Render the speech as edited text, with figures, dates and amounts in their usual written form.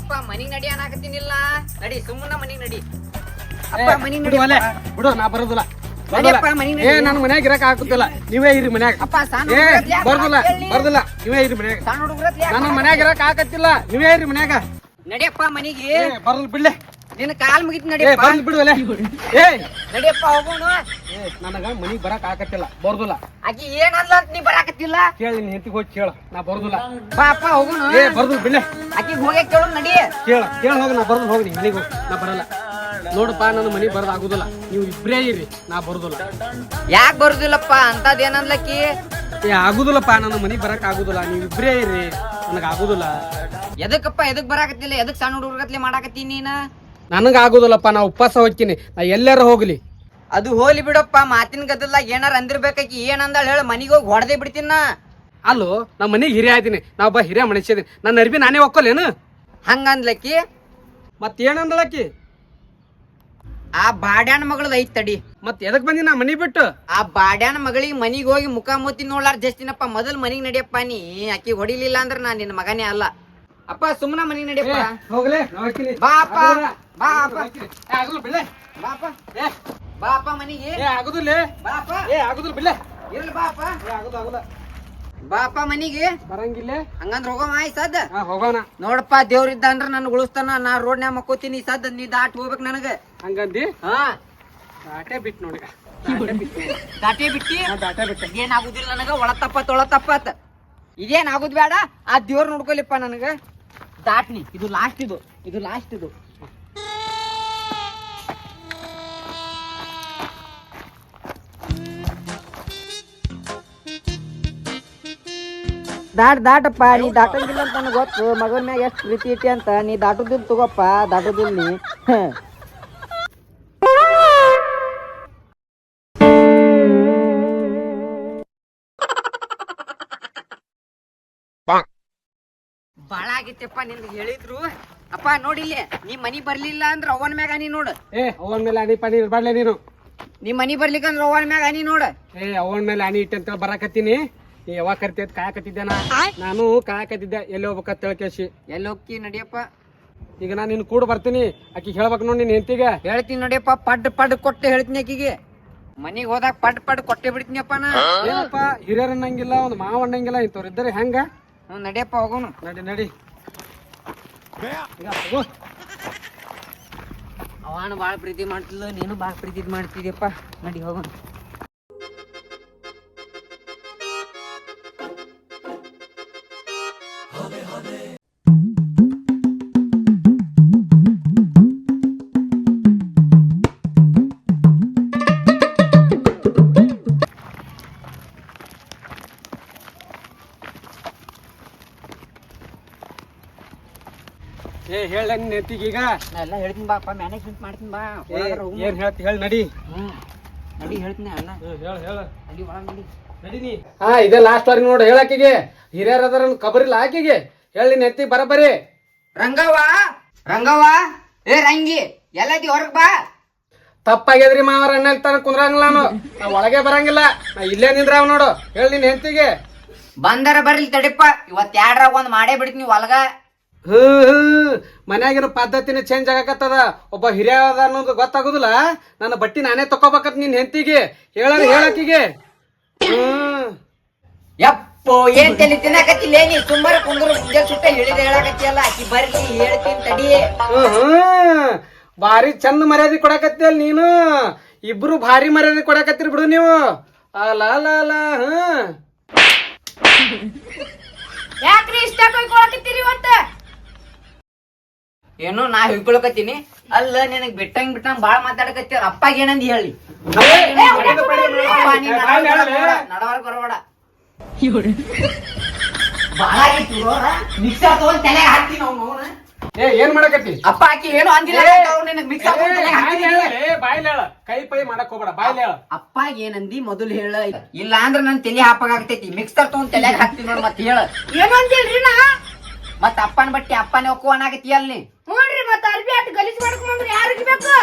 ಅಪ್ಪ ಮನಿಗ್ ನಡಿ ಅನ್ನಾಕತ್ತೀನಿಲ್ಲ. ನಡಿ ಸುಮ್ಮನ ಮನಿಗ್ ನಡಿ. ಅಪ್ಪ ಮನಿಗ್ ನಡಿ ಬಿಡು, ನಾ ಬರೋದಿಲ್ಲ. ನನ್ ಮನ್ಯಾಗ ಇರಕ್ ಆಗುತ್ತಿಲ್ಲ, ನೀವೇ ಇರಿ ಮನ್ಯಾಗ. ಬರ್ದಿಲ್ಲ ನೀವೇ ಇರಿ ಮನ್ಯಾಗ. ನನ್ನ ಮನ್ಯಾಗ ಇರಕ್ ಆಗತ್ತಿಲ್ಲ, ನೀವೇ ಇರಿ ಮನ್ಯಾಗ. ನಡಿಯಪ್ಪ ಮನಿಗೆ. ಬರ್ಲ್ ಬಿಡ್ಲೆ, ನಿನ್ನ ಕಾಲ್ ಮುಗಿತ್ ನಡಿ. ಬಿಡುವಲೆ. ನಡಿಯಪ್ಪ ಹೋಗೋಣ. ನನಗ ಮನಿಗ್ ಬರಕ್ ಆಗತ್ತಿಲ್ಲ, ಬರ್ದಿಲ್ಲ. ಆಕಿ ಏನಲ್ಲ ಅಂತ ನೀ ಬರಾಕತ್ತಿಲ್ಲ. ಕೇಳಿ ನಿನ್ ಹೆಂಡತಿಗೆ ಹೋಗಿ ಕೇಳ, ನಾ ಬರ್ದಿಲ್ಲ. ಬಾಪ್ಪ ಹೋಗೋಣ. ಬರ್ದು ಬಿಡ್ಲೆ. ಆಕಿ ಹೋಗಿ ಕೇಳು ನಡಿ. ಕೇಳ ಹೋಗಿ, ನಾ ಬರ್ದು ಹೋಗಿ ಮನಿಗೆ ಹೋಗಿ. ನಾ ಬರಲ್ಲ. ನೋಡಪ್ಪ, ನನ್ನ ಮನಿ ಬರೋದ್ ಆಗುದಿಲ್ಲ, ನೀವು ಇಬ್ರೇ ಇರಿ, ನಾ ಬರುದಿಲ್ಲ. ಯಾಕೆ ಬರುದಿಲ್ಲಪ್ಪ? ಅಂತದ್ ಏನನ್ಲಕ್ಕಿ? ಆಗುದಿಲ್ಲಪ್ಪ, ನನ್ನ ಮನಿ ಬರಕ್ ಆಗುದಿಲ್ಲ, ನೀವ್ ಇಬ್ರೇ ಇರಿ, ನನಗ ಆಗುದಿಲ್ಲ. ಎದಕ್ಕಪ್ಪ ಎದಕ್ ಬರಾಕತ್ತಿಲ್ಲ? ಎದಕ್ ಸಣ್ಣ ಹುಡುಗರ್ಗತ್ಲೆ ಮಾಡಾಕತ್ತೀನಿ ನೀನ? ನನಗ ಆಗುದಿಲ್ಲಪ್ಪ, ನಾ ಉಪವಾಸ ಹೋಗ್ತೀನಿ, ನಾ ಎಲ್ಲಾರ ಹೋಗ್ಲಿ. ಅದು ಹೋಲಿ ಬಿಡಪ್ಪ, ಮಾತಿನ ಗದ್ದಲ್ದಾಗ ಏನಾರ ಅಂದಿರ್ಬೇಕಾಕಿ. ಏನಂದಾಳ ಹೇಳ? ಮನಿಗೆ ಹೋಗಿ ಹೊಡೆದೇ ಬಿಡ್ತೀನ. ಅಲ್ಲೋ, ನಾ ಮನಿಗೆ ಹಿರಿಯ ಆಯ್ತೀನಿ, ನಾ ಒಬ್ಬ ಹಿರಿಯ ಮನುಷ್ಯ ಇದೀನಿ, ನನ್ನ ಅರ್ಬಿ ನಾನೇ ಒಕ್ಕೊಲೇನು? ಹಂಗಂದ್ಲಕ್ಕಿ ಮತ್ತೇನಂದಳಕ್ಕಿ? ಆ ಬಾಡ್ಯಾನ ಮಗಳದ ಐತ್ ತಡಿ. ಮತ್ ಎದಕ್ ಬಂದಿ ನಾ ಮನಿ ಬಿಟ್ಟು? ಆ ಬಾಡ್ಯಾನ ಮಗಳಿಗೆ ಮನಿಗ್ ಹೋಗಿ ಮುಖ ಮೂತಿ ನೋಡ್ಲಾರ ಜಸ್ತಿನಪ್ಪ. ಮೊದಲ್ ಮನಿಗ್ ನಡಿಯಪ್ಪ ನೀ. ಆಕಿ ಹೊಡಿಲಿಲ್ಲ ಅಂದ್ರ ನಾ ನಿನ್ನ ಮಗನೇ ಅಲ್ಲ. ಅಪ್ಪ ಸುಮ್ಮನ ಮನಿಗ್ ನಡಿಯಪ್ಪ. ಹೋಗ್ಲೇ, ಬಾ ಅಪ್ಪ, ಬಾ ಅಪ್ಪ, ಬಿಡ್ಲೆ, ಬಾಪ, ಬಾ ಅಪ್ಪ ಮನಿಗೆ. ಆಗುದಿಲ್ಲ, ಬಾಪ, ಆಗುದಿಲ್ಲ ಬಿಡ್ಲೆ. ಇರ್ಲಿ ಬಾ ಅಪ್ಪ. ಆಗುದಿಲ್ಲ, ಬಾ ಅಪ್ಪ ಮನಿಗೆ. ಬರಂಗಿಲ್ಲ. ಹಂಗಂದ್ರ ಹೋಗಮ್ಮ ಈ ಸದ್ದ. ಹೋಗೋಣ. ನೋಡಪ್ಪ, ದೇವ್ರಿದ್ದ ಅಂದ್ರ ನನ್ ಉಳಿಸ್ತಾನ. ನಾ ರೋಡ್ನ್ಯಾಗ ಮಕ್ಕೋತೀನಿ. ಸದ್ದ ನೀ ದಾಟ್ ಹೋಗ್ಬೇಕು ನನಗ. ಹಂಗಂದಿ? ಹಾ, ದಾಟೆ ಬಿಟ್ಟು ನೋಡಿ. ದಾಟೆ ಬಿಟ್ಟಿ? ದಾಟೆ ಬಿಟ್ಟು ಏನಾಗುದಿಲ್ಲ ನನಗ. ಒಳ ತಪ್ಪತ್ ಇದೇನ್ ಆಗುದ್ ಬೇಡ. ಆ ದೇವ್ರ ನೋಡ್ಕೊಲಿಪ್ಪ ನನಗ. ದಾಟ್ನಿ. ಇದು ಲಾಸ್ಟ್, ಇದು ಲಾಸ್ಟ್. ದಾಟಪ್ಪ. ನೀ ದಾಟಂಗಿಲ್ಲ ಅಂತ ನನಗೆ ಗೊತ್ತು. ಮಗನ ಮ್ಯಾಗ ಎಷ್ಟು ಪ್ರೀತಿ ಇಟ್ಟಿ ಅಂತ. ನೀ ದಾಟುದಿಲ್ ತಗೋಪ್ಪ, ದಾಟುದಿಲ್ ನೀ. ಬಾಳ ಆಗಿತ್ತಪ್ಪ ನಿನ್ಗೆ ಹೇಳಿದ್ರು. ಅಪ್ಪ ನೋಡಿಲ್ಲಿ, ನೀ ಮನಿ ಬರ್ಲಿಲ್ಲ ಅಂದ್ರ ಅವನ್ ಮ್ಯಾಗ ಹನಿ ನೋಡು. ಅವನ್ ಮೇಲೆ ಅಣಿ ಪಾನಿ ಇರ್ಬಾಡ್ಲೆ ನೀನು. ನೀ ಮನಿ ಬರ್ಲಿಕ್ಕಂದ್ರ ಅವನ್ ಮ್ಯಾಗ ಹನಿ ನೋಡ. ಅವನ್ ಮೇಲೆ ಅಣಿ ಇಟ್ಟಂತ ಬರಾಕತ್ತೀನಿ. ನೀ ಯಾವಾಗ ಕರಿತೈತ್ ಕಾಯಕತ್ತಿದ್ದೆ. ನಾನು ಕಾಯಕತ್ತಿದ್ದೆ, ಎಲ್ಲಿ ಹೋಗ್ಬೇಕಂತ ತಿಳ್ಕೇಸಿ. ಎಲ್ಲಿ ಹೋಗ್ತಿ ನಡಿಯಪ್ಪ. ಈಗ ನಾನು ನಿನ್ ಕೂಡ ಬರ್ತೀನಿ. ಆಕಿ ಹೇಳ್ಬೇಕು ನೋಡಿ ನಿನ್ ಹೆಂಡತಿಗೆ. ಹೇಳ್ತೀನಿ ನಡಿಯಪ್ಪ. ಪಡ್ ಕೊಟ್ಟೆ ಹೇಳ್ತೀನಿ ಆಕಿಗೆ. ಮನಿಗ್ ಹೋದಾಗ ಪಡ್ ಕೊಟ್ಟೆ ಬಿಡ್ತೀನಿಯಪ್ಪ ನಾ. ಏನಪ್ಪ, ಹಿರಿಯರ್ ಅನ್ನಂಗಿಲ್ಲ, ಒಂದು ಮಾವ ಅನ್ನಂಗಿಲ್ಲ, ಇಂಥವ್ರು ಇದ್ದಾರೆ ಹೆಂಗ? ನಡಿಯಪ್ಪ ಹೋಗೋಣ. ನಡಿ. ಅವನು ಬಾಳ ಪ್ರೀತಿ ಮಾಡ್ತಿಲ್ಲ, ನೀನು ಬಾಳ ಪ್ರೀತಿ ಮಾಡ್ತಿದ್ಯಪ್ಪ. ನಡಿ ಹೋಗೋಣ. ಹೇಳ ನಿನ್ ಹೆಂಡತಿಗೆ. ಈಗ ನಾ ಎಲ್ಲ ಹೇಳ್ತೀನಿ ಬಾಪ್ಪ, ಮ್ಯಾನೇಜ್ಮೆಂಟ್ ಮಾಡ್ತೀನಿ ಬಾ. ಏನ್ ಹೇಳ್ತಿ ಹೇಳಿ. ನಡಿ ನಡಿ ಹೇಳ್ತೀನಿ ಅಲ್ಲ. ಹೇಳ ನಡಿ ಒಳಗ್ ನಡಿ. ನಡಿನಿ. ಇದೇ ಲಾಸ್ಟ್ ವಾರಿ ನೋಡು. ಹೇಳಾಕಿಗೆ ಹಿರಿಯರ್ ಅದಾರ ಕಬರಿಲ್ಲ ಆಕಿಗೆ. ಹೇಳಿ ನಿನ್ ಹೆಂಡತಿ ಬರಬರಿ. ರಂಗವ್ವ, ಏ ರಂಗಿ, ಎಲ್ಲದಿ ಹೊರಗ್ ಬಾ. ತಪ್ಪಾಗ್ಯದ್ರಿ ಮಾವರ ಅಣ್ಣ ತಾನ ಕುಂದ್ರಂಗಿಲ್ಲ. ನಾ ಒಳಗೆ ಬರಂಗಿಲ್ಲ, ನಾ ಇಲ್ಲೇ ನಿಂದ್ರಾವ್ ನೋಡು. ಹೇಳಿ ನಿನ್ ಹೆಂಡತಿಗೆ. ಬಂದರ ಬರ್ಲಿ ತಡಿಪ್ಪ. ಇವತ್ ಎರಡ್ರಾಗ ಒಂದ್ ಮಾಡೇ ಬಿಡ್ತೀನಿ ಒಳಗ. ಮನ್ಯಾಗಿನ ಪದ್ಧತಿನ ಚೇಂಜ್ ಆಗಕತ್ತದ. ಒಬ್ಬ ಹಿರಿಯ ಅದ ಅನ್ನೋದು ಗೊತ್ತಾಗುದಿಲ್ಲ. ನನ್ನ ಬಟ್ಟಿ ನಾನೇ ತಕೋಬೇಕತ್ ನಿನ್ ಹೆಂಡತಿಗೆ. ಹೇಳಾಕಿಗೆ. ಯಪ್ಪೋ, ಏನ್ ತಲೆ ತಿನ್ನಕತ್ತಿಲ್ಲ ನೀ? ಸುಮ್ಮನೆ ಕುಂದ್ರು. ಮುಂಜಾನೆ ಸುಟ್ಟ ಹೇಳಿದ ಹೇಳಕತ್ತಿಯಲ್ಲ. ಆಕಿ ಬರ್ಲಿ ಹೇಳ್ತೀನಿ ತಡಿ. ಭಾರಿ ಚಂದ ಮರ್ಯಾದೆ ಕೊಡಕತ್ತಿಯಲ್ಲ ನೀನು. ಇಬ್ರು ಭಾರಿ ಮರ್ಯಾದೆ ಕೊಡಕತ್ತಿರಿ ಬಿಡು ನೀವು. ಯಾಕ್ರಿ ಇಷ್ಟ ಕೊಯ್ಕೊಳಕತ್ತೀರಿ ಇವತ್ತ? ಏನೋ ನಾ ಹೇಳ್ಕೊಳಕತ್ತೀನಿ. ಅಲ್ಲ, ನಿನಗ್ ಬಿಟ್ಟಂಗ್ ಬಾಳ ಮಾತಾಡಕತ್ತೀರ. ಅಪ್ಪಾಗ ಏನಂದ್ ಹೇಳಿ. ನಡವರ್ಗ ಬರಬೇಡ. ಮಿಕ್ಸರ್ ತಗೊಂಡ್ ತಲೆಗೆ ಹಾಕ್ತೀನಿ ಅವ್ನು. ಏನ್ ಮಾಡಕತ್ತಿ? ಅಪ್ಪ ಆಕಿ ಏನು ಅಂದಿಲ್ಲ. ಮಿಕ್ಸರ್ ಕೈ ಪೈ ಮಾಡಕ್ ಹೋಗ್ಬೇಡ, ಬಾಯ್ಲಿ ಹೇಳ. ಅಪ್ಪಾಗ ಏನಂದಿ ಮೊದಲು ಹೇಳ. ಇಲ್ಲ ಅಂದ್ರ ನನ್ ತಲೆ ಹಾಪಾಗತೈತಿ. ಮಿಕ್ಸರ್ ತಗೊಂಡ್ ತಲೆಗೆ ಹಾಕ್ತೀನಿ ನೋಡ್. ಮತ್ತೆ ಹೇಳ ಏನು ಅಂತಿಲ್ರಿ ನಾ. ಮತ್ತ ಅಪ್ಪನ ಬಟ್ಟಿ ಅಪ್ಪನೇ ಒಕ್ಕುವನಾಗತ್ತಿ ಅಲ್ಲಿ. ನೋಡ್ರಿ, ಮತ್ತ ಅರ್ಬಿ ಅಟ್ ಗಲೀಜ್ ಮಾಡ್ಕೊಂಡ್ರೆ ಯಾರಿಗೆ ಬೇಕು?